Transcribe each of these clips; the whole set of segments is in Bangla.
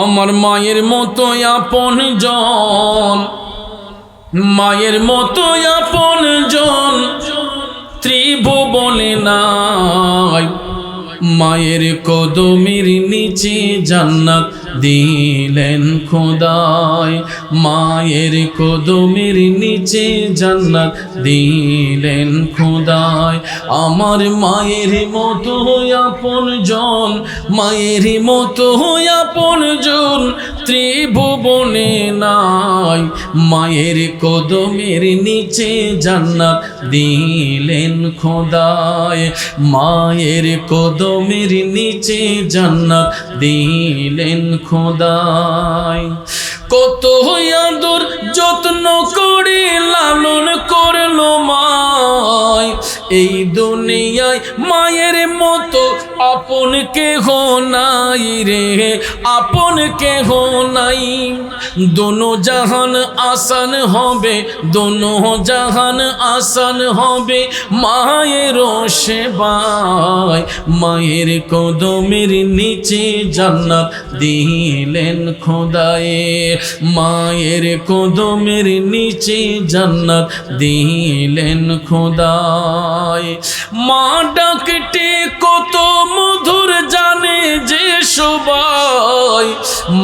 আমার মায়ের মতো আপনজন, মায়ের মতো আপনজন ত্রিভুবনে নাই। মায়ের কদমের নিচে জান্নাত দিলেন খোদায়, মায়ের কদমের নিচে জান্নাত দিলেন খোদায়। আমার মায়ের মতো আপনজন, মায়ের মতো আপনজন ত্রিভুবনে নাই। মায়ের কদমের নিচে জান্নাত দিলেন খোদায়, মায়ের কদমের নিচে জান্নাত দিলেন খোদায়। কত আদর যত্ন করে লালন করলো মায়, এই দুনিয়ায় মায়ের মতো আপন কেহ নাই রে, আপন কেহ নাই। দোনো জাহান আসান হবে, দোনো জাহান আসান হবে মায়ের সেবায়। মায়ের কদমের নিচে জান্নাত দিলেন খোদায়ে, মায়ের কদমের নিচে জান্নাত দিলেন খোদায়। মা ডাকতে কত মধুর জানে যে সবাই,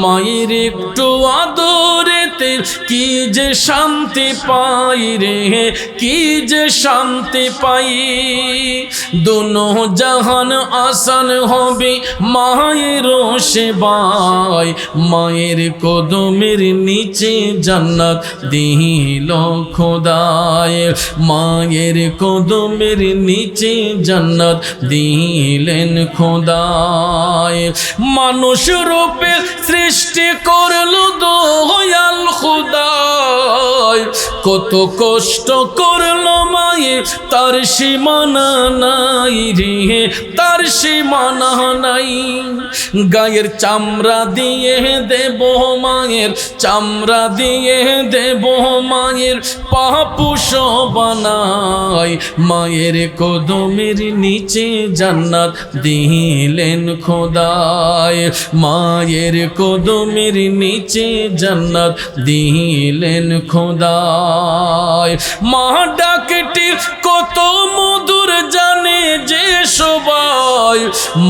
মায়ের একটু আদরেতে কি যে শান্তি পাই রে, কি যে শান্তি পাই। দোনো জাহান আসান হবে মায়ের সেবায়। মায়ের কদমের নিচে জান্নাত দিল খোদায়, মায়ের কদমের নিচে জান্নাত দিলেন খোদায়। মানুষ রূপে সৃষ্টি করলো দয়াল খোদায়, কত কষ্ট করলো মায়ে তার সীমানা নাই রে, তার সীমানা নাই। গায়ের চামড়া দিয়ে দেব মায়ের, চামড়া দিয়ে দেব মায়ের পাপুষ বানাই। মায়ের কদমের নিচে জান্নাত দিলেন খোদায়, মায়ের কদমের নিচে জান্নাত দিলেন খোদায়। মা ডাকটি কত মধুর জানে যে সবাই,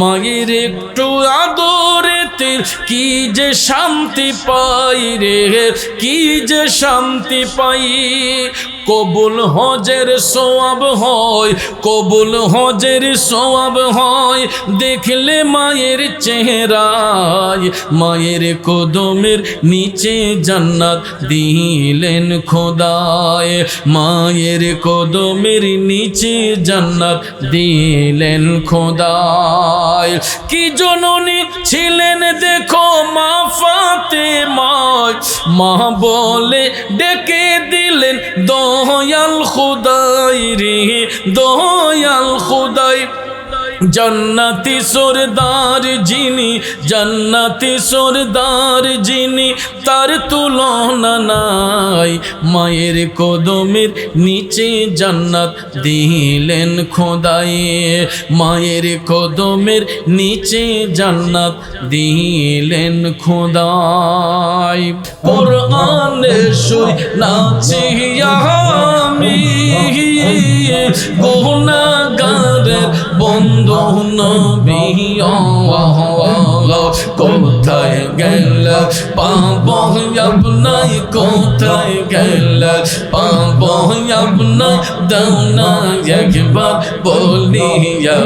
মায়ের একটু আদরেতে কি যে শান্তি পাই রে, কি যে শান্তি পাই। কবুল হজের সোয়াব হয়, কবুল হজের সোয়াব হয় দেখলে মায়ের চেহারায়। মায়ের কদমের নিচে জান্নাত দিলেন খোদায়, মায়ের কদমের নিচে জান্নাত দিলেন খোদায়। কি জননী ছিলেন দেখো মা ফাতেমা, মা বলে ডেকে দিলেন দয়াল খোদাই রে, দয়াল খোদাই। জান্নাতি সরদার যিনি, জান্নাতি সরদার যিনি তার তুলনা নাই। মায়ের কদমের নিচে জান্নাত দিলেন খোদায়ে, মায়ের কদমের নিচে জান্নাত দিলেন খোদায়। কোরআনে শুই নাচি আমি গুনাহগারের বন্ধু নবী, কোথায় গেল পাবো আপনাই, কোথায় গেল পাবো আপনাই। দাও না একবার বলিয়া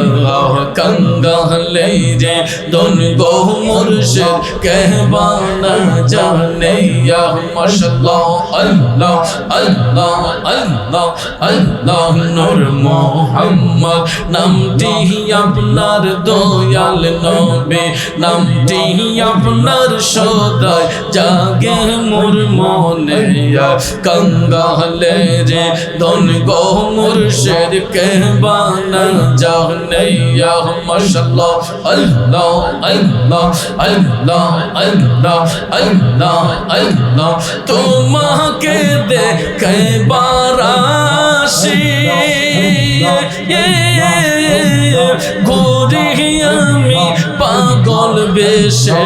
কাঙ্গালে রে দন গো মুর্শিদ कहवा न जाने। या माशाअल्लाह अल्लाह अल्लाह अल्लाह अल्लाह नूर मोहम्मद नामटी আপনার দয়াল নবী, নামটি আপনার সদাই জাগে মোর মনে। কাঙ্গালে রে ধন গো মুর্শিদ कहवा न जाने। या माशाअल्लाह अल्लाह अल्लाह अल्लाह अल्लाह अल्लाह अल्लाह। তোমাকে দেখে বারাসি ঘুরি আমি পাগল বেশে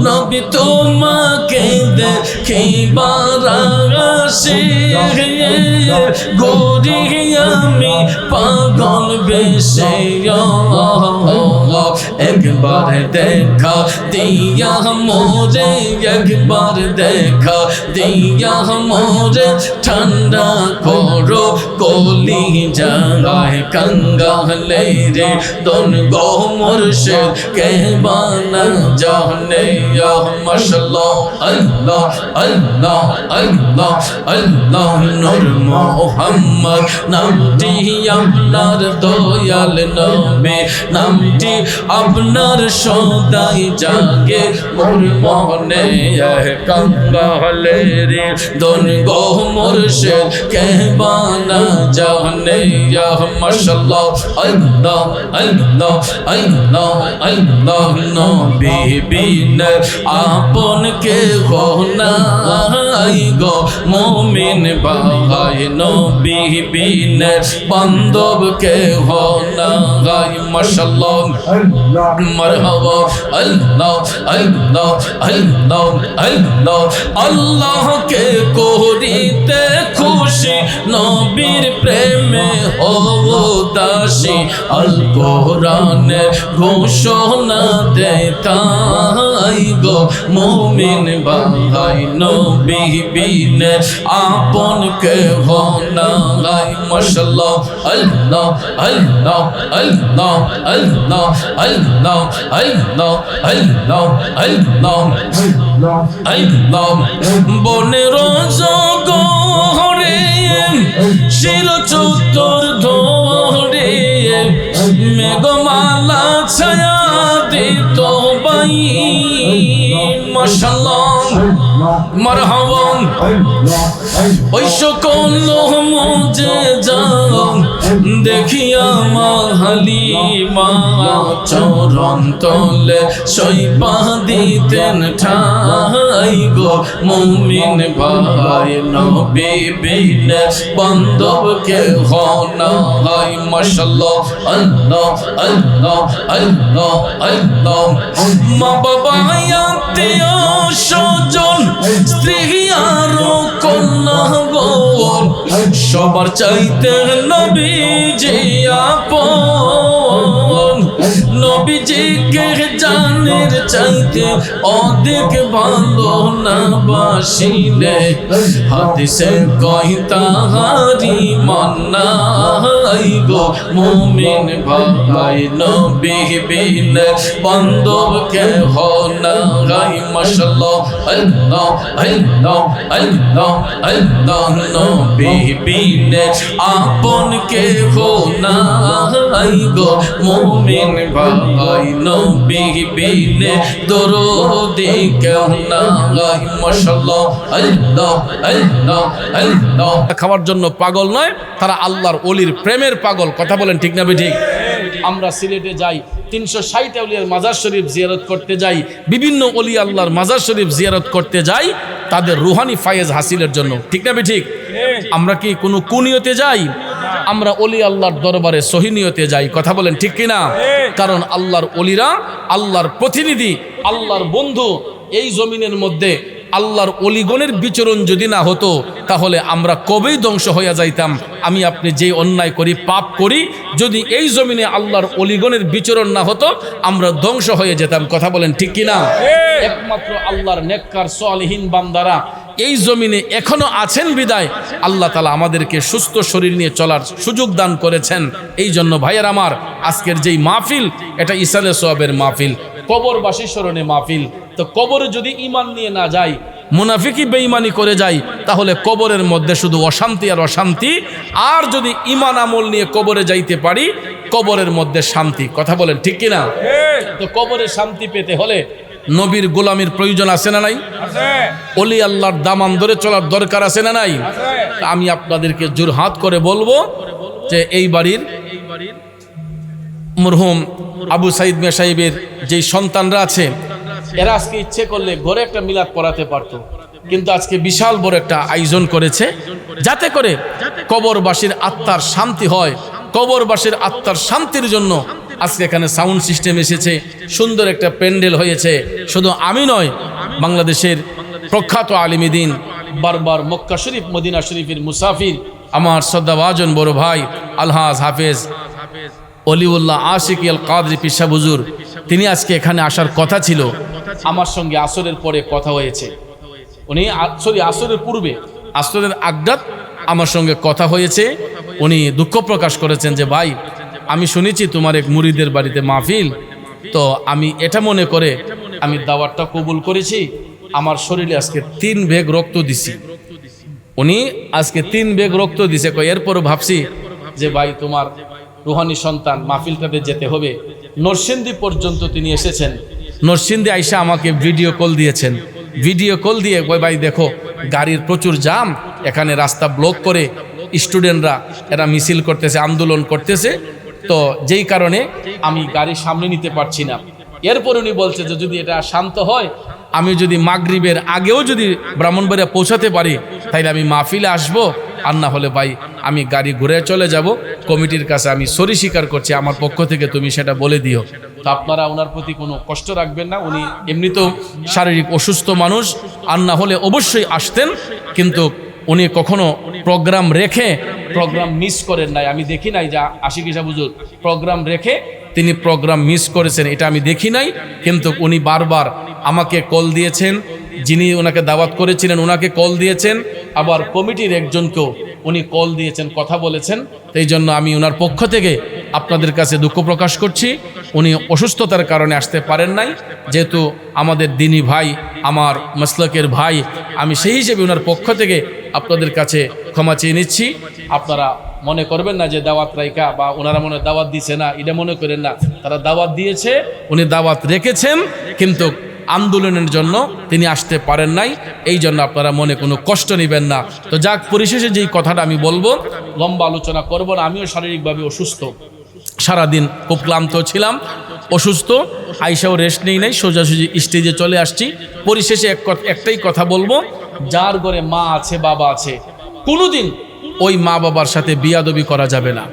নবী তোমাকে দেখিবার আশে গরি আমি পাগল বেশে একবার দেখা দিয়া মোরে একবার দেখা দিয়া মোরে ঠান্ডা করো কলি যায় कंगाले रे दोन गो मुर्शिद कहबाना जाने या माशाअल्लाह अल्लाह अल्लाह अल्लाह अल्लाह नूर मोहम्मद नामटी আপনার দয়াল নবী নামটি আপনার সদাই জাগে মোর মনে कंगाले रे दोन गो मुर्शिद कहबाना जाने या माशाअल्लाह अल्लाह अल्लाह अल्लाह अल्लाह नबी बिन आपन के हो নাই গো মুমিন ভাই নবী বিন বান্ধব কে हो নাই মাশাআল্লাহ মারহাবা আল্লাহ আল্লাহ আল্লাহ আল্লাহ আল্লাহ কে করিতে খুশি নবীর প্রেমে ও দাসী আল কোরআনে ঘোষণা দেয় তাই গো মুমিন ভাই নবী বিন আপন কে हो নাই মাশাআল্লাহ আল্লাহ আল্লাহ আল্লাহ আল্লাহ আল্লাহ আল্লাহ আল্লাহ আল্লাহ আল্লাহ বনের জগরে শির চত্বর ধরে মেঘমালা ছায়া দিত বাই মাশাআল্লাহ মারহাবা ওই সকল মুজিজা দেখিয়া মা হালিমা চরণ তলে সইপা দিতেন ঠাই গো মুমিন ভাই নবী বিন বান্ধব কে हो নাই মাশাআল্লাহ আল্লাহ আল্লাহ আল্লাহ আল্লাহ মা বাবা আত্মীয় স্বজন স্ত্রী আর কন্যা গো সবার চাইতে নবীজি আপন নবীজিকে জানের চাইতে অধিক ভালো না বাসিলে হাদিসে কই তাহারি মান্নাই গো মুমিন ভাই নবী বিন বান্ধব কে हो নাই মাশাআল্লাহ আল্লাহ আল্লাহ আল্লাহ আল্লাহ নবী বিন আপন কে हो নাই গো মুমিন ভাই নবী বিন দরুদি কে নাই মাশাআল্লাহ আল্লাহ আল্লাহ আল্লাহ খাওয়ার জন্য পাগল নয়, তারা আল্লাহর ওলির প্রেমের পাগল। কথা বলেন ঠিক না ঠিক? আমরা সিলেটে যাই, 360 আউলিয়ার মাজার শরীফ জিয়ারত করতে যাই, বিভিন্ন ওলি আল্লাহর মাজার শরীফ জিয়ারত করতে যাই তাদের রুহানি ফায়েজ হাসিলের জন্য। ঠিক না ঠিক? আমরা কি কোনো কুনিয়তে যাই? আমরা ওলি আল্লাহর দরবারে সহিনিয়তে যাই। কথা বলেন ঠিক কিনা? কারণ আল্লাহর ওলিরা আল্লাহর প্রতিনিধি, আল্লাহর বন্ধু। এই জমিনের মধ্যে আল্লাহর অলিগণের বিচরণ যদি না হতো তাহলে আমরা কবেই ধ্বংস হয়ে যাইতাম। আমি আপনি যে অন্যায় করি, পাপ করি, যদি এই জমিনে আল্লাহর অলিগণের বিচরণ না হতো আমরা ধ্বংস হয়ে যেতাম। কথা বলেন ঠিক কিনা? একমাত্র আল্লাহর নেককার সালেহীন বান্দারা এই জমিনে এখনো আছেন বিদায় আল্লাহ তাআলা আমাদেরকে সুস্থ শরীর নিয়ে চলার সুযোগ দান করেছেন। এই জন্য ভাইয়ের আমার, আজকের যেই মাহফিল এটা ইসালে সোয়াবের মাহফিল, কবরবাসী স্মরণে মাহফিল। তো কবরে যদি ঈমান নিয়ে না যাই, মুনাফিকি বেঈমানি করে যাই, তাহলে কবরের মধ্যে শুধু অশান্তি আর অশান্তি। আর যদি ঈমান আমল নিয়ে কবরে যাইতে পারি, কবরের মধ্যে শান্তি। কথা বলেন ঠিক কিনা? তো কবরে শান্তি পেতে হলে নবীর গোলামির প্রয়োজন আছে না নাই? ওলি আল্লাহর দামান ধরে চলার দরকার আছে না নাই? আমি আপনাদেরকে জোরহাত করে বলবো যে এই বাড়ির মরহুম আবু সাইদ মিয়া সাহেবের যেই সন্তানরা আছে, এরা আজকে ইচ্ছে করলে ঘরে একটা মিলাদ পড়াতে পারতো, কিন্তু আজকে বিশাল বড় একটা আয়োজন করেছে যাতে করে কবরবাসীর আত্মার শান্তি হয়। কবরবাসীর আত্মার শান্তির জন্য আজকে এখানে সাউন্ড সিস্টেম এসেছে, সুন্দর একটা প্যান্ডেল হয়েছে। শুধু আমি নয়, বাংলাদেশের প্রখ্যাত আলিম দ্বীন, বারবার মক্কা শরীফ মদিনা শরীফের মুসাফির, আমার শ্রদ্ধাভাজন বড় ভাই আলহাজ হাফেজ অলিউল্লাহ আশিক আল কাদরি পিসা হুজুর, তিনি আজকে এখানে আসার কথা ছিল। আমার সঙ্গে আসরের পরে কথা হয়েছে, উনি আসরের পূর্বে, আসরের আগদাত আমার সঙ্গে কথা হয়েছে। উনি দুঃখ প্রকাশ করেছেন যে ভাই, আমি শুনেছি তোমার এক মুরিদের বাড়িতে মাহফিল, তো আমি এটা মনে করে আমি দাওয়াতটা কবুল করেছি। আমার শরীরে আজকে 3 ব্যাগ রক্ত দিছি। উনি আজকে 3 ব্যাগ রক্ত দিছে। এরপরও ভাবছি যে ভাই, তোমার রুহানি সন্তান মাহফিলটাতে যেতে হবে। নরসিংদী পর্যন্ত তিনি এসেছেন। নরসিংদী আইসা আমাকে ভিডিও কল দিয়েছেন। ভিডিও কল দিয়ে ভাই দেখো, গাড়ির প্রচুর জাম, এখানে রাস্তা ব্লক করে স্টুডেন্টরা এরা মিছিল করতেছে, আন্দোলন করতেছে, তো যেই কারণে আমি গাড়ি সামনে নিতে পারছি না। এরপর উনি বলছে যে যদি এটা শান্ত হয়, আমি যদি মাগরিবের আগেও যদি ব্রাহ্মণবাড়িয়া পৌঁছাতে পারি, তাইলে আমি মাহফিলে আসবো, আর না হলে ভাই আমি গাড়ি ঘুরে চলে যাব। কমিটির কাছে আমি সরি স্বীকার করছি, আমার পক্ষ থেকে তুমি সেটা বলে দিও। তো আপনারা ওনার প্রতি কোনো কষ্ট রাখবেন না। উনি এমনিতেও শারীরিক অসুস্থ মানুষ, আর না হলে অবশ্যই আসতেন, কিন্তু উনি কখনো প্রোগ্রাম রেখে প্রোগ্রাম মিস করেন নাই। আমি দেখি নাই যে আশিক ইসা হুজুর প্রোগ্রাম রেখে তিনি প্রোগ্রাম মিস করেছেন, এটা আমি দেখি নাই। কিন্তু উনি বারবার আমাকে কল দিয়েছেন, যিনি ওনাকে দাওয়াত করেছিলেন ওনাকে কল দিয়েছেন, আবার কমিটির একজনকেও উনি কল দিয়েছেন, কথা বলেছেন। এই জন্য আমি ওনার পক্ষ থেকে আপনাদের কাছে দুঃখ প্রকাশ করছি। উনি অসুস্থতার কারণে আসতে পারেন নাই, যেহেতু আমাদের দিনী ভাই, আমার মাসলাকের ভাই, আমি সেই হিসেবে ওনার পক্ষ থেকে আপনাদের কাছে ক্ষমা চেয়ে নিচ্ছি। আপনারা মনে করবেন না যে দাওয়াত রাইকা বা ওনারা মনে দাওয়াত দিছে না, এটা মনে করেন না। তারা দাওয়াত দিয়েছে, উনি দাওয়াত রেখেছেন, কিন্তু আন্দোলনের জন্য তিনি আসতে পারেন নাই। এই জন্য আপনারা মনে কোনো কষ্ট নেবেন না। তো যাক, পরিশেষে যেই কথাটা আমি বলবো, লম্বা আলোচনা করব না। আমিও শারীরিকভাবে অসুস্থ, সারাদিন খুব ক্লান্ত ছিলাম, অসুস্থ, আইসাও রেস্ট নেই নাই, সোজাসুজি স্টেজে চলে আসছি। পরিশেষে একটাই কথা বলবো, যার ঘরে মা আছে, বাবা আছে, কোনোদিন ওই মা বাবার সাথে বিয়াদবি করা যাবে না।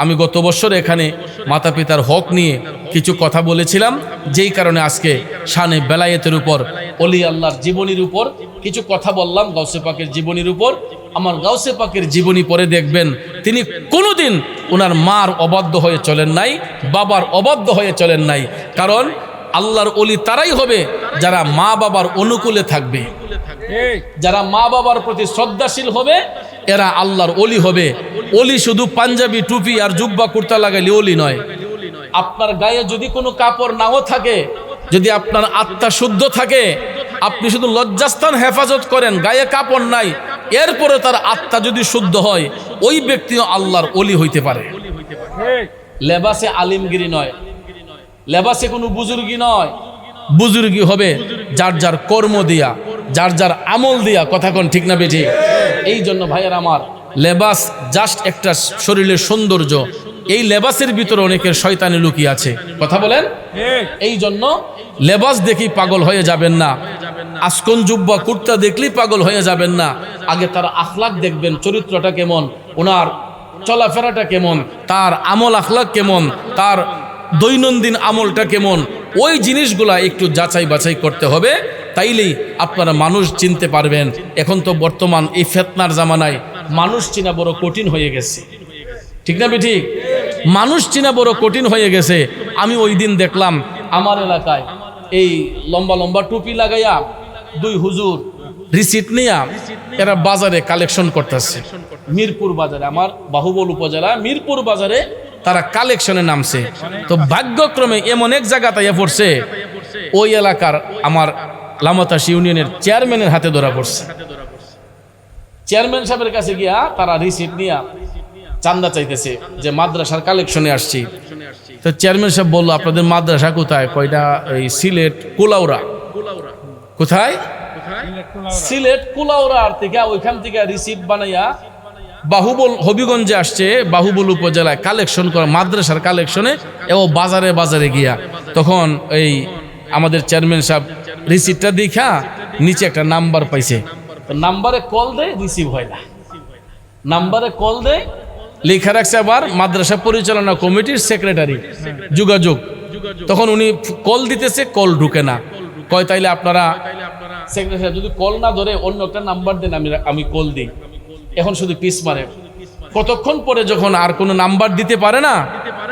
আমি গত বছর এখানে মাতা পিতার হক নিয়ে কিছু কথা বলেছিলাম, যেই কারণে আজকে শানে বেলায়েতের উপর, অলি আল্লাহর জীবনীর উপর কিছু কথা বললাম, গাউসে পাকের জীবনীর উপর। আমার গাউসে পাকের জীবনী পড়ে দেখবেন, তিনি কোনোদিন ওনার মার অবাধ্য হয়ে চলেন নাই, বাবার অবাধ্য হয়ে চলেন নাই। কারণ আল্লাহর অলি তারাই হবে যারা মা বাবার অনুকূলে থাকবে, যারা মা বাবার প্রতি শ্রদ্ধাশীল হবে, এরা আল্লাহর অলি হবে। অলি শুধু পাঞ্জাবি টুপি আর জুব্বা কুর্তা লাগাইলে অলি নয়। আপনার গায়ে যদি কোনো কাপড় নাও থাকে, যদি আপনার আত্মা শুদ্ধ থাকে, আপনি শুধু লজ্জাস্থান হেফাজত করেন, গায়ে কাপড় নাই, এরপরে তার আত্মা যদি শুদ্ধ হয়, ওই ব্যক্তিও আল্লাহর অলি হইতে পারে। লেবাসে আলিমগিরি নয়, লেবাসে কোনো বুজুর্গি নয়। বুজুর্গি হবে যার যার কর্ম দিয়া, যার যার আমল দিয়া। কথা কোন ঠিক না বেঠিক? এই জন্য ভাইয়ের আমার, লেবাস জাস্ট একটা শরীরের সৌন্দর্য। এই লেবাসের ভিতরে অনেকের শয়তানি লুকিয়ে আছে। কথা বলেন? এই জন্য লেবাস দেখি পাগল হয়ে যাবেন না, আসকন জুব্বা কুর্তা দেখলেই পাগল হয়ে যাবেন না। আগে তার আখলাক দেখবেন, চরিত্রটা কেমন, ওনার চলাফেরাটা কেমন, তার আমল আখলাক কেমন, তার দৈনন্দিন আমলটা কেমন, ওই জিনিসগুলা একটু যাচাই বাছাই করতে হবে। তাইলেই আপনারা মানুষ চিনতে পারবেন। এখন তো বর্তমান এই ফেতনার জামানায় মানুষ চিনা বড় কঠিন হয়ে গেছে। ঠিক না বেঠিক? মানুষ চিনা বড় কঠিন হয়ে গেছে। আমি ওই দিন দেখলাম আমার এলাকায় এই লম্বা লম্বা টুপি লাগাইয়া 2 হুজুর রিসিট নিয়া এরা বাজারে কালেকশন করতেছে। মিরপুর বাজারে, আমার বাহুবল উপজেলা মিরপুর বাজারে তারা কালেকশনে নামছে। তো ভাগ্যক্রমে এমন এক জায়গা তাইয়া পড়ছে, ওই এলাকার আমার লামাতাস ইউনিয়নের চেয়ারম্যানের হাতে ধরা পড়ছে। চেয়ারম্যান সাহেবের কাছে গিয়া তারা রিসিট নিয়া চান্দা চাইতেছে যে মাদ্রাসার কালেকশনে আসছি। তো চেয়ারম্যান সাহেব বললো, আপনাদের মাদ্রাসা কোথায়? কয়টা? এই সিলেট কুলাউড়া। কোথায়? সিলেট কুলাউড়ার থেকে, ওইখান থেকে রিসিট বানাইয়া বাহুবল হবিগঞ্জে আসছে, বাহুবল উপজেলায় কালেকশন করা, মাদ্রাসার কালেকশনে, এবং বাজারে বাজারে গিয়া তখন এই আমাদের চেয়ারম্যান সাহেব রিসিটটা দেখা নিচে একটা নাম্বার পাইছে। নাম্বারে কল দেয়, রিসিভ হয় না। নাম্বারে কল দেয়, লেখা রাখছে আবার মাদ্রাসা পরিচালনা কমিটির সেক্রেটারি যোগাযোগ। তখন উনি কল দিতেছে, কল ঢুকে না। কয় তাইলে আপনারা সেক্রেটারি যদি কল না ধরে অন্য একটা নাম্বার দেন, আমি কল দিই। এখন শুধু পিস মারে। কতক্ষণ পরে যখন আর কোনো নাম্বার দিতে পারে না,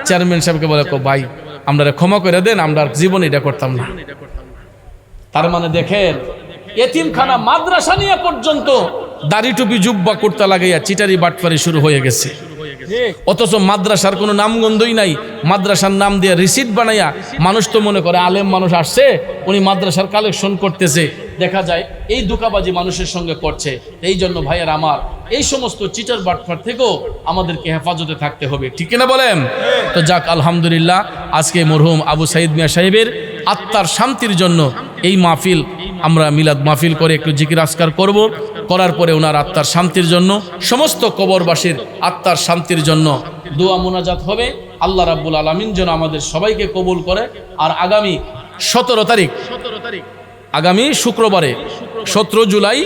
চেয়ারম্যান সাহেবকে বলে, ভাই আমরা ক্ষমা করে দেন, আমরা জীবন এটা করতাম না। তার মানে দেখেন, এতিমখানা মাদ্রাসা নিয়ে পর্যন্ত দাড়ি টুপি জুব্বা কুর্তা লাগাইয়া চিটারি বাটপারি শুরু হয়ে গেছে। অথচ মাদ্রাসার কোনো নামগন্ধই নাই। মাদ্রাসার নাম দিয়ে রিসিট বানাইয়া মানুষ তো মনে করে আলেম মানুষ আসছে, উনি মাদ্রাসার কালেকশন করতেছে। দেখা যায় এই ধোঁকাবাজি মানুষের সঙ্গে করছে। এই জন্য ভাইয়ের আমার, এই সমস্ত চিটার বাটপার থেকেও আমাদেরকে হেফাজতে থাকতে হবে, ঠিক না বলেন? তো যাক, আলহামদুলিল্লাহ, আজকে মরহুম আবু সাইদ মিয়া সাহেবের আত্মার শান্তির জন্য এই মাহফিল, আমরা মিলাদ মাহফিল করে একটু জিকির আজকার করব। করার পরে ওনার আত্মার শান্তির জন্য, সমস্ত কবরবাসীর আত্মার শান্তির জন্য দোয়া মোনাজাত হবে। আল্লাহ রাব্বুল আলামিন যেন আমাদের সবাইকে কবুল করে। আর আগামী 17 তারিখ, আগামী শুক্রবারে 17 জুলাই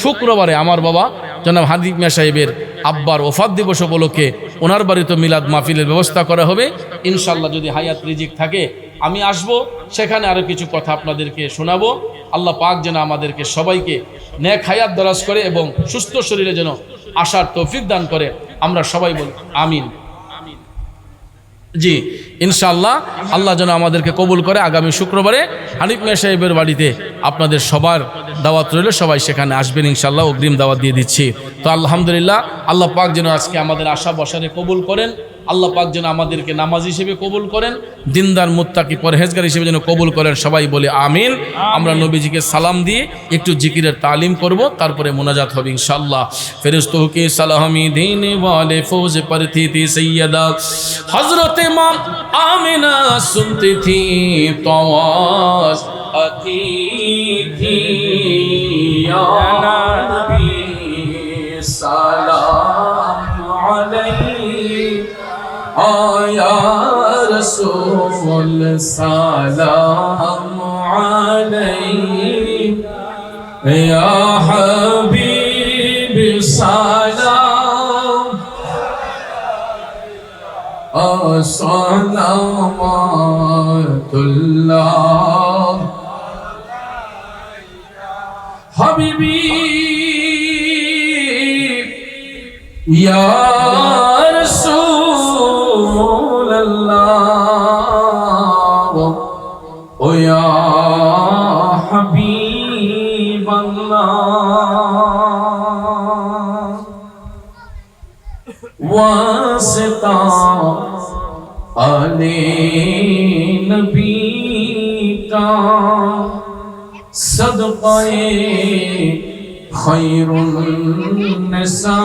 শুক্রবারে আমার বাবা জনাব হানিফ মিয়া সাহেবের আব্বার ওফাত দিবস উপলক্ষে ওনার বাড়িতে মিলাদ মাহফিলের ব্যবস্থা করা হবে ইনশাল্লাহ। যদি হায়াত রিজিক থাকে আমি আসব, সেখানে আরও কিছু কথা আপনাদেরকে শোনাবো। আল্লাহ পাক যেন আমাদেরকে সবাইকে নেক হায়াত দরাজ করে এবং সুস্থ শরীরে যেন আসার তৌফিক দান করে। আমরা সবাই বলি আমিন। জি ইনশাআল্লাহ, আল্লাহ যেন আমাদেরকে কবুল করে। আগামী শুক্রবারে হানিফ মিয়া সাহেবের বাড়িতে আপনাদের সবার দাওয়াত রইল, সবাই সেখানে আসবেন ইনশাআল্লাহ। অগ্রিম দাওয়াত দিয়ে দিচ্ছি। তো আলহামদুলিল্লাহ, আল্লাহ পাক যেন আজকে আমাদের আশা বসারে কবুল করেন। আল্লাহ পাক যেন আমাদেরকে নামাজ হিসেবে কবুল করেন, দিনদার মুত্তাকি পরহেজগার হিসেবে যেন কবুল করেন। সবাই বলে আমিন। আমরা নবীজিকে সালাম দিয়ে একটু জিকিরের তালিম করব, তারপরে মোনাজাত হবে ইনশাআল্লাহ। ফেরেশতোं के सलामी देने वाले फौज पर थी सैयदा हजरत इमाम आमिना सुनती थी तो आवाज आती थी या नबी सलाम अलैका या रसूल सलाम अलैका या हबीब सलाम सलावतुल्लाह हबीबी या रसूल अल्लाह ओ या हबीब अल्लाह वास्ता आले नबी का सदक़े खैरुन्निसा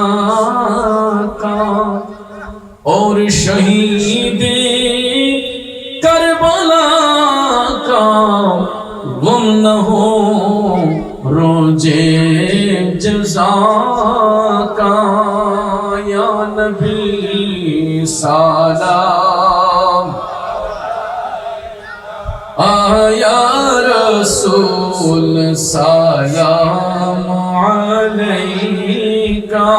का और शहीद करबला का गुम न हो रोजे जज़ा का या नबी सलाम आया रसूल सलाम अलैका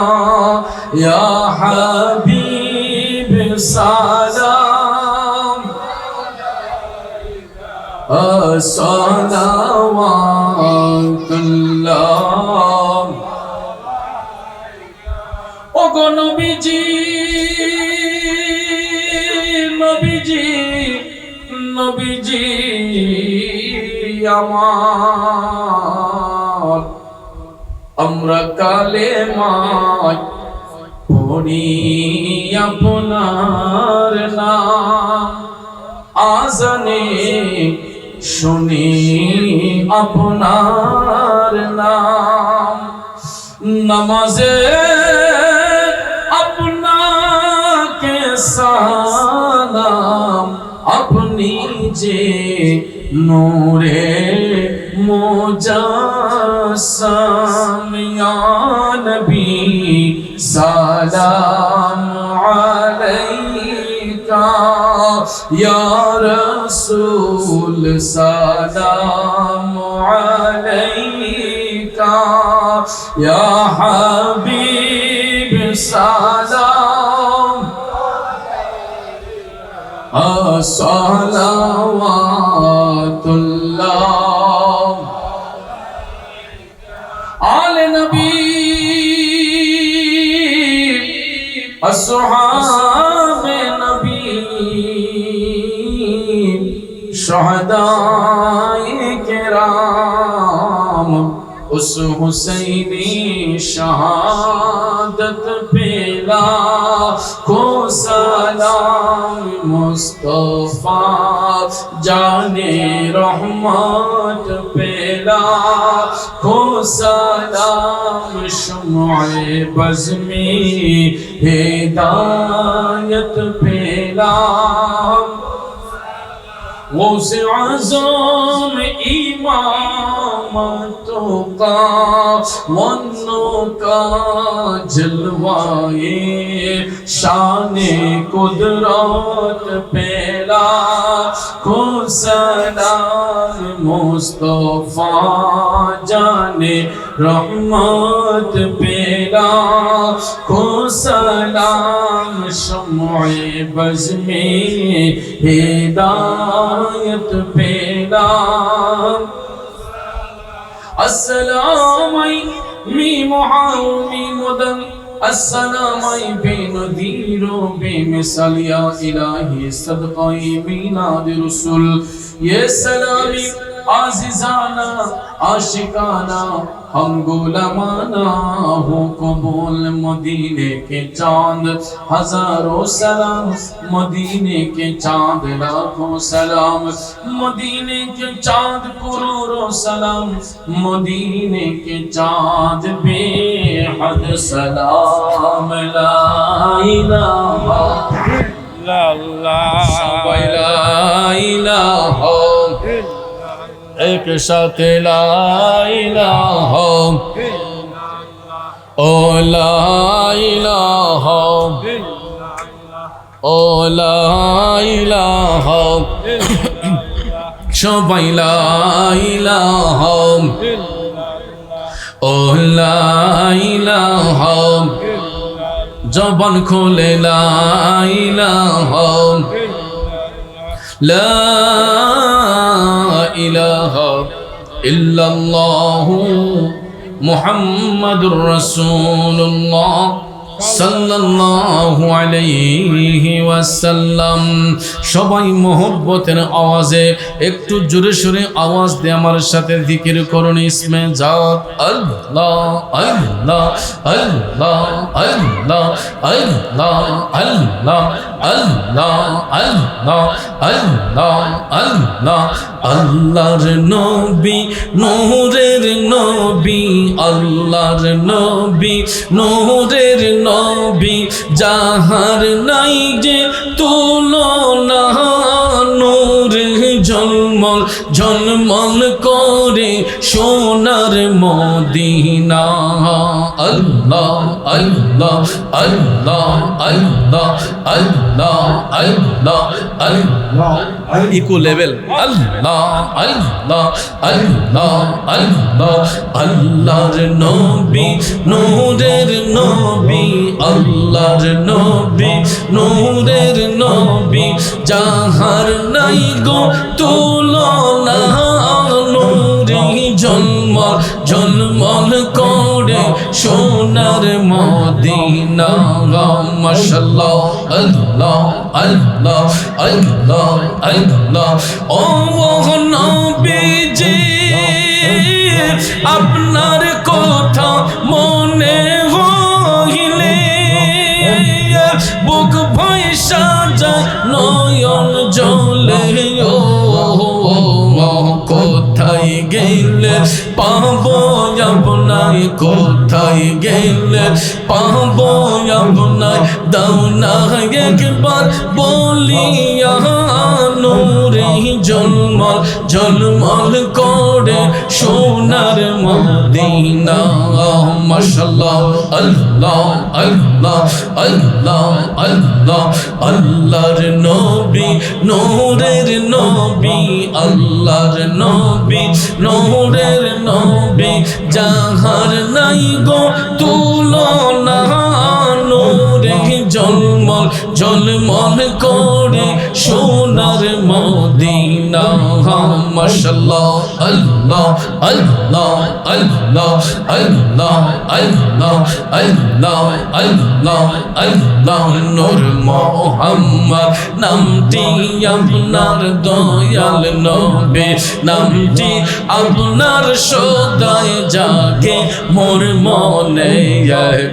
या हबीब सलाम सलावतुल्लाह ओ गो नबीजी नबीजी নবীজি আমার আমরা কালেমায় পড়ি আপনার নাম আজানে শুনি আপনার নাম নামাজে আপনাকে সালাম अपनी जे नूरे मुजस्सम या नबी सलाम अलैका या रसूल सलाम अलैका या हबीब सलाम সালাওয়াতুল্লাহ আলে নবী আসহাবে নবী শুহাদায়ে কেরাম उस हुसैनी शहादत पे लाखो सलाम मुस्तफा जाने रहमत पे लाखो सलाम शुमाए बज़्मी हिदायत पे गौसे आज़म इमामतों का वन्नों का जलवाए शाने कुदरत पेला को सलाम मुस्तफा जाने रहमत पेला को सलाम शम्ए बज़्मे हिदायत पेला अस्सलामु मी मुहामी मुदन अस्सलामु बेनदीरो बेमिसाल या इलाही सदक़ाए मीनाद रसूल ये सलामी आज़िज़ाना आशिकाना हम गुलामाना हो कबूल मदीने के चांद हजारों सलाम मदीने के चांद लाखों सलाम मदीने के चांद करोड़ों सलाम मदीने के चांद बेहद सलाम ला इलाहा सबाई ला इलाहा एक साथ ला इलाहा ओ ला इलाहा ओ ला इलाहा सबाई ला इलाहा ओ ला इलाहा जबान खोले ला इलाहा ला इलाहा इल्लल्लाहु मुहम्मदुर रसूलुल्लाह সাল্লাল্লাহু আলাইহি ওয়াসাল্লাম। সবাই মোহব্বতের আওয়াজে একটু জোরে সোরে আওয়াজ দিয়ে আমার সাথে জিকির করুন ইসমে জাত আল্লাহ আল্লাহ আল্লাহ আল্লাহ আল্লাহ আল্লাহ আল্লাহ আল্লাহ আল্লাহ আল্লাহ আল্লাহর নবী নূরের নবী আল্লাহর নবী নূরের নবী যাহার নাই যে তুলনা নূর ঝলমল ঝলমল করে সোনার মদিনা আল্লাহ আল্লাহ আল্লাহ আল্লাহ আল্লাহ আল্লাহ আল্লাহ ইকো লেভেল আল্লাহ আল্লাহ আল্লাহ আল্লাহ আল্লাহর নবী নূরের নবী আল্লাহর নবী নূরের নবী যাহার নাই গো তুলনা নূরে ঝলমল ঝলমল করে সোনার মদিনা মাশাআল্লাহ আল্লাহ আল্লাহ আল্লাহ আল্লাহ ও নবীজি আপনার কথা মনে হইলে বুক ভয়সা যায় নয়ন জলে ও কোথায় গেলে পাবো আপনায় কোথায় গেলে পাবো আপনায় দাও না একবার বলিয়া নূরে ঝলমল ঝলমল করে সোনার মদিনা মাশাআল্লাহ আল্লাহ আল্লাহ আল্লাহ আল্লাহ আল্লাহর নবী নূরের নবী আল্লাহর নবী নূরের নবী যাহার নাই গো তুলনা নূরে ঝলমল ঝলমল করে সোনার মদিনা মাশাআল্লাহ আল্লাহ আল্লাহ আল্লাহ আল্লাহ আল্লাহ আল্লাহ আল্লাহ আল্লাহ নূর মুহাম্মদ নামটি আপনার দয়াল নবী নামটি আপনার সদাই জাগে মোর মনে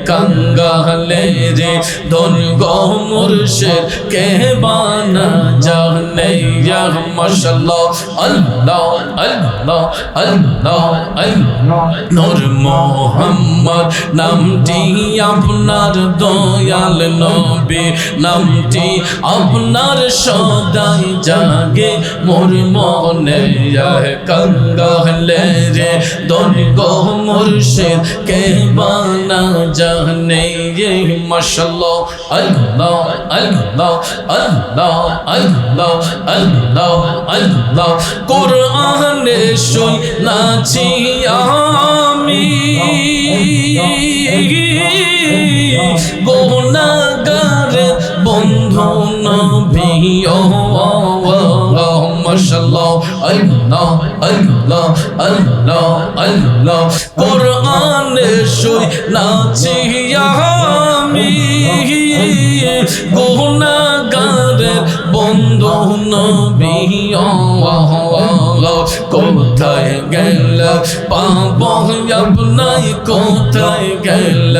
কাঙ্গালে রে ধন গো মুর্শিদ কে বানা জানে মাশাআল্লাহ আল্লাহ আল্লাহ আল্লাহ আল্লাহ নূর মুহাম্মদ নামটি আপনার দয়াল নবী নামটি আপনার সদাই জাগে মোর মনে কাঙ্গালে রে ধন গো মুর্শিদ কে বানা জানে মাশাআল্লাহ আল্লাহ আল্লাহ আল্লাহ আল্লাহ আল্লাহ আল্লাহ কোরআনে শুনাছি আমি গুনাহগার বন্ধু নবী ও মাশাআল্লাহ আল্লাহ আল্লাহ আল্লাহ আল্লাহ কোরআনে শুনাছি আমি গুনাহগার বন্ধু নবী কোথায় গেল পাবো আপনাই কোথায় গেল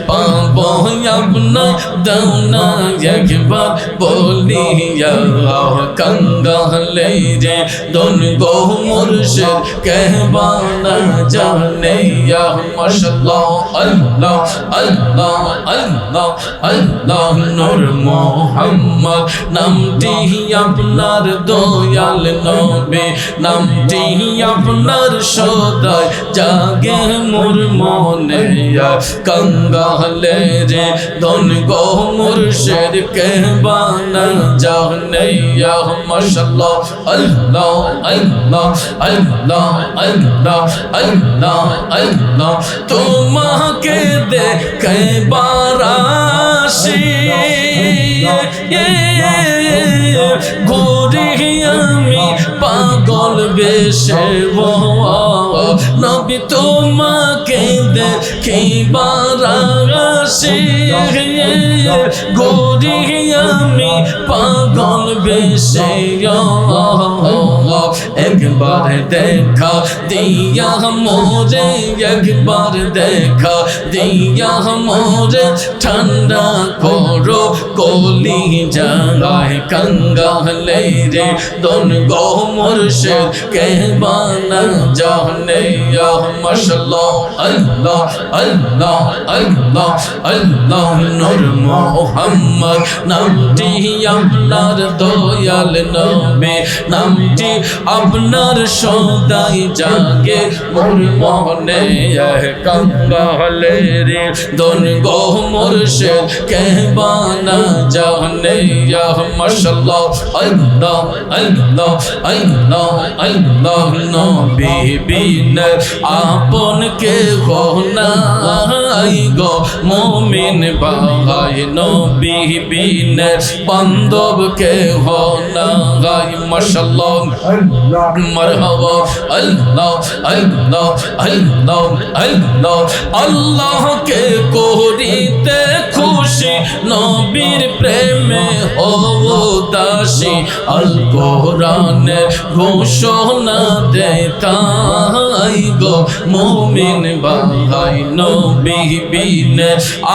পাবো আপনাই দাও না একবার বলিয়া কাঙ্গালে রে দন গো মুর্শিদ কে বানা জানে মাশাআল্লাহ আল্লাহ আল্লাহ আল্লাহ আল্লাহ নূর মুহাম্মদ নামটি আপনার দয়াল নবী নামটি আপনার সদাই জাগে মোর মনে কাঙ্গালে রে ধন গো মুর্শিদ কে বানা জানে মাশাআল্লাহ আল্লাহ আল্লাহ আল্লাহ আল্লাহ আল্লাহ আল্লাহ তোমাকে দেখে বারাসি ঘুরি আমি পাগল বেশে নবী তোমাকে দেখি বারাসি ঘুরি আমি পাগল বেশে একবার দেখা দিয়া মোরে একবার দেখা দিয়া মোরে ঠান্ডা করো কলি যায় কাঙ্গালে রে দন গো মুর্শিদ কে বানা জানে মাশাআল্লাহ আল্লাহ আল্লাহ আল্লাহ আল্লাহ নূর মুহাম্মদ নামটি আপনার দয়াল নবী নামটি আপনার সদাই জাগে মোর মনে কাঙ্গালে রে দন গো মুর্শিদ কে বানা জানে মাশাআল্লাহ আল্লাহ আল্লাহ আল্লাহ আল্লাহ নবী বিন আপন কে গো নাই গো মুমিন ভাই নবী বিন বান্ধব কে গো নাই মাশাআল্লাহ মারহাবা আল্লাহ আল্লাহ আল্লাহ আল্লাহ আল্লাহ কে করিতে খুশি নবীর প্রেমে ও দাসী আল কোরআনে ঘোষণা দেয় তাই গো মুমিন ভাই নবী বিন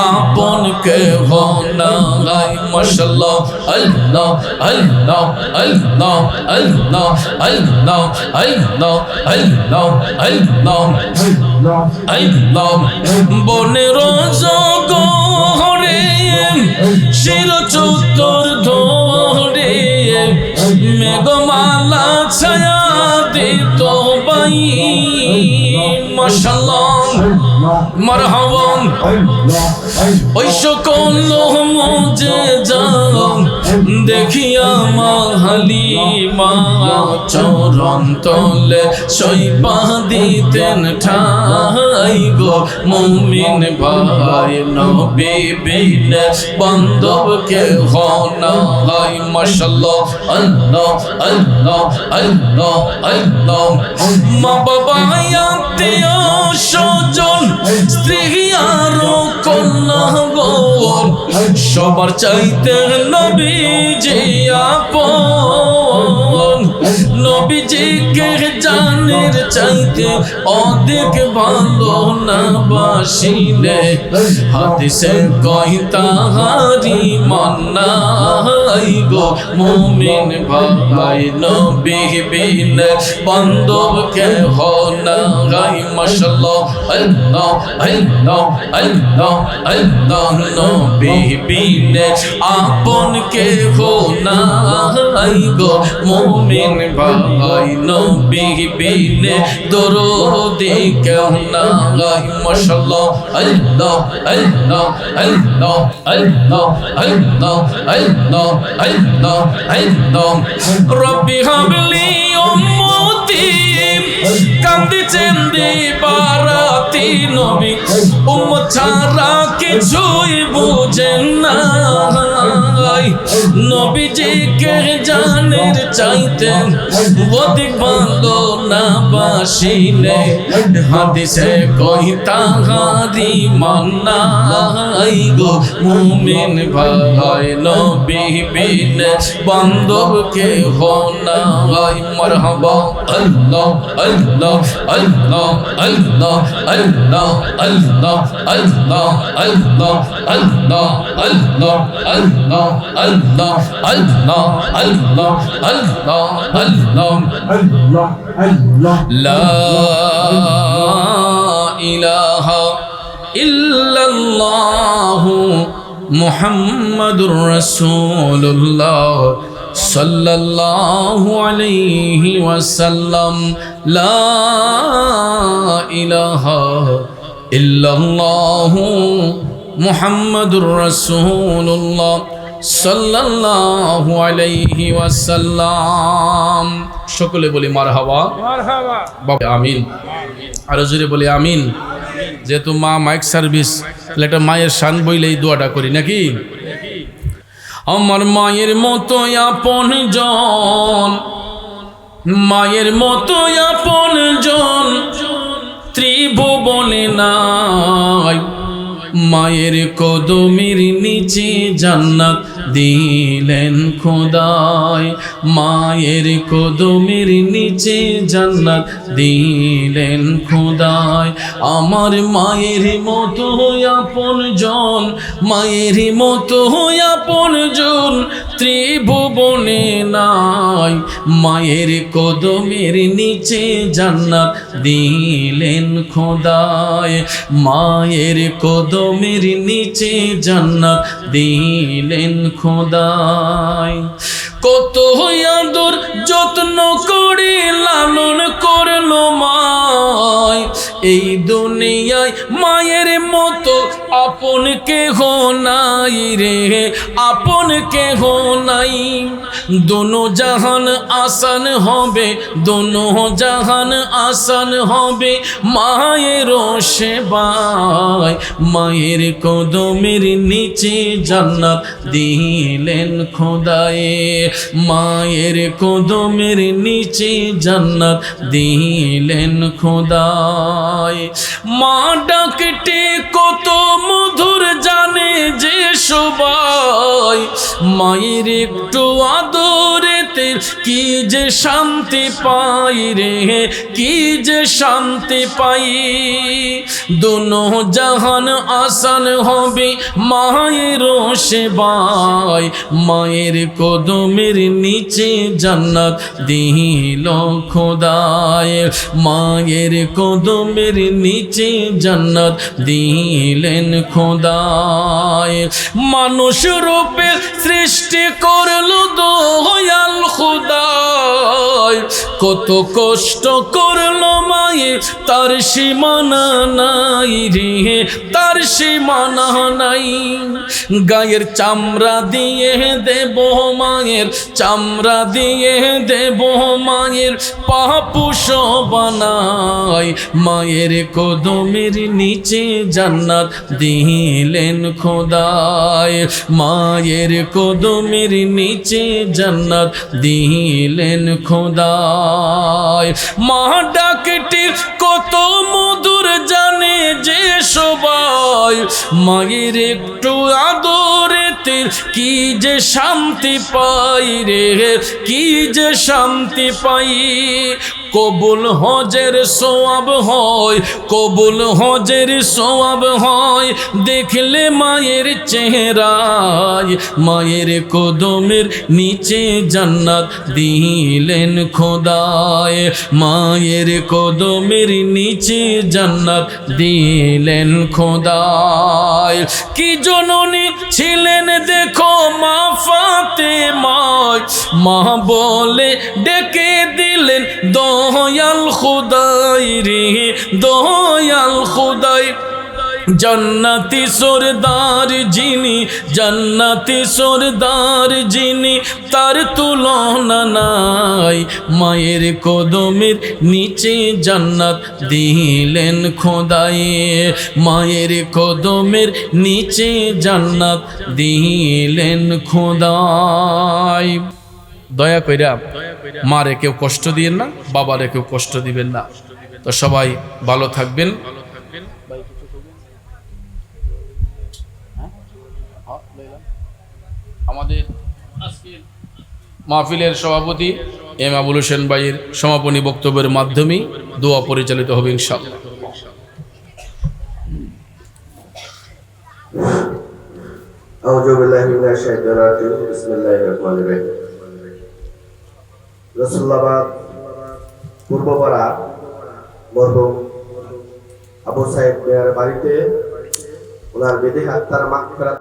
আপন কে হো নাই মাশাআল্লাহ আল্লাহ আল্লাহ আল্লাহ আল্লাহ আল্লাহ আল্লাহ আল্লাহ আল্লাহ আল্লাহ বনের জগরে শির চত্বর ধরে মেঘমালা ছায়া দিত বাই মাশাআল্লাহ মারহাবা ওই সকল মুজিজা দেখিয়া মা হালিমা চরণ তলে সইপা দিতেন ঠাই আই গো মুমিন ভাই নবী বিনে বান্ধব কে হনা হাই মাশাআল্লাহ আল্লাহ আল্লাহ আল্লাহ আল্লাহ মা বাবা আত্মীয় স্বজন স্ত্রী আর কন্যা গো সবার চাইতে নবীজি আপন নবীজিকে জানের চাইতে অধিক ভালো না বাসিলে হাদিসে কই তাহারি মান্নাই গো মুমিন ভাই নবী বিনে বান্ধব কে হনা গাই মাশাআল্লাহ আল্লাহ আল্লাহ আল্লাহ আল্লাহ নবী বিনে আপন কে হনা গো মুমিন ভাই নবী বিনে দরুদি কেউ না গাই মাশাআল্লাহ আল্লাহ আল্লাহ আল্লাহ আল্লাহ আল্লাহ আল্লাহ আল্লাহ আল্লাহ রব্বি হাবলি উম্মতি কান্দিছেন দিবারাতি নবী উম্মত ছাড়া কিছুই বুঝেন না নবীজিকে জানের চাইতে অধিক ভালো না বাসিলে হাদিসে কই তাহারি মান্নাই গো মুমিন ভাই নবী বিনে বান্ধব কে হনা গাই মারহাবা আল্লাহ আল্লাহ আল্লাহ আল্লাহ আল্লাহ আল্লাহ আল্লাহ আল্লাহ আল্লাহ আল্লাহ আল্লাহ আল্লাহ আল্লাহ আল্লাহ আল্লাহ আল্লাহ আল্লাহ আল্লাহ লা ইলাহা ইল্লাল্লাহু মুহাম্মাদুর রাসূলুল্লাহ সাল্লাল্লাহু আলাইহি ওয়াসাল্লাম লা ইলাহা ইল্লাল্লাহু মুহাম্মাদুর রাসূলুল্লাহ সাল্লাল্লাহু আলাইহি ওয়াসাল্লাম সকলে বলি মারহাবা মারহাবা বাবা আমিন আর জোরে বলি আমিন যেহেতু মা মাইক সার্ভিস তাহলে একটা মায়ের শান বইলেই দোয়াটা করি নাকি আমার মায়ের মতো আপন জন মায়ের মতো আপন জন ত্রিভুবনে নাই মায়ের কদমের নিচে জান্নাত দিলেন খোদায় মায়ের কদমের নিচে জান্নাত দিলেন খোদায় আমার মায়ের মতো আপন জন মায়ের মতো আপন জন ত্রিভুবনে নাই মায়ের কদমের নিচে জান্নাত দিলেন খোদায় মায়ের কদমের নিচে জান্নাত দিলেন খোদায় কত আদর যত্ন করে লালন করলো মায় এই দুনিয়ায় মায়ের মতো আপন কেহ নাই রে আপন কেহ নাই দোনো জাহান আসান হবে দোনো জাহান আসান হবে মায়ের সেবায় মায়ের কদমের নিচে জান্নাত দিলেন খোদায়ে মায়ের কদমের নিচে জান্নাত দিলেন খোদায় মা ডাকতে কত মধুর জানে যে সবাই মায়ের একটু আদরেতে কি যে শান্তি পাই রে কি যে শান্তি পাই দোনো জাহান আসান হবে মায়ের সেবায় মায়ের কদমের নিচে জান্নাত দিল খোদায় মায়ের কদমের নিচে জান্নাত দিলেন খোদায় মানুষ রূপে সৃষ্টি করলো দয়াল খোদায়, কত কষ্ট করলো মায়ে তার সীমানা নাই রে, তার সীমানা নাই। গায়ের চামড়া দিয়ে দেব মায়ের, চামড়া দিয়ে দেব মায়ের পাপুষ বানাই, মায়ের কদমের নিচে জান্নাত দিলেন খোদায়, মায়ের কদমের নিচে জান্নাত দিলেন খোদায়। মা ডাকটি কত মধুর জানে যে সবাই, মায়ের একটু আদরেতে কি যে শান্তি পাই রে, কি যে শান্তি পাই। কবুল হজের সোয়াব হয়, কবুল হজের সোয়াব হয় দেখলে মায়ের চেহারায়, মায়ের কদমের নিচে জান্নাত দিলেন খোদায়, মায়ের কদমের নিচে জান্নাত দিলেন খোদায়। কি জননী ছিলেন দেখো মা ফাতেমা, মা বলে ডেকে দিলেন দয়াল খোদাই রে, দয়াল খোদাই। জান্নাতি সরদার যিনি, জান্নাতি সরদার যিনি, তার তুলনা নাই, মায়ের কদমের নিচে জান্নাত দিলেন খোদাই, মায়ের কদমের নিচে জান্নাত দিলেন খোদাই। দয়া কইরা মারে কেউ কষ্ট দিবেন না, বাবারে কেউ কষ্ট দিবেন না। তো সবাই ভালো থাকবেন। আমাদের আজকের মাহফিলের সভাপতি এম আবুল হোসেন ভাইয়ের সমাপনী বক্তব্যের মাধ্যমে দোয়া পরিচালিত হবে ইনশাআল্লাহ। আউযু বিল্লাহি মিনাশ শাইতানির রাজিম। বিসমিল্লাহির রহমানির রহিম। রসুল্লাবাদ পূর্বপাড়া মরহুম আবু সাইদ মিয়ার বাড়িতে ওনার বিদেহ আত্মার মাগফিরাত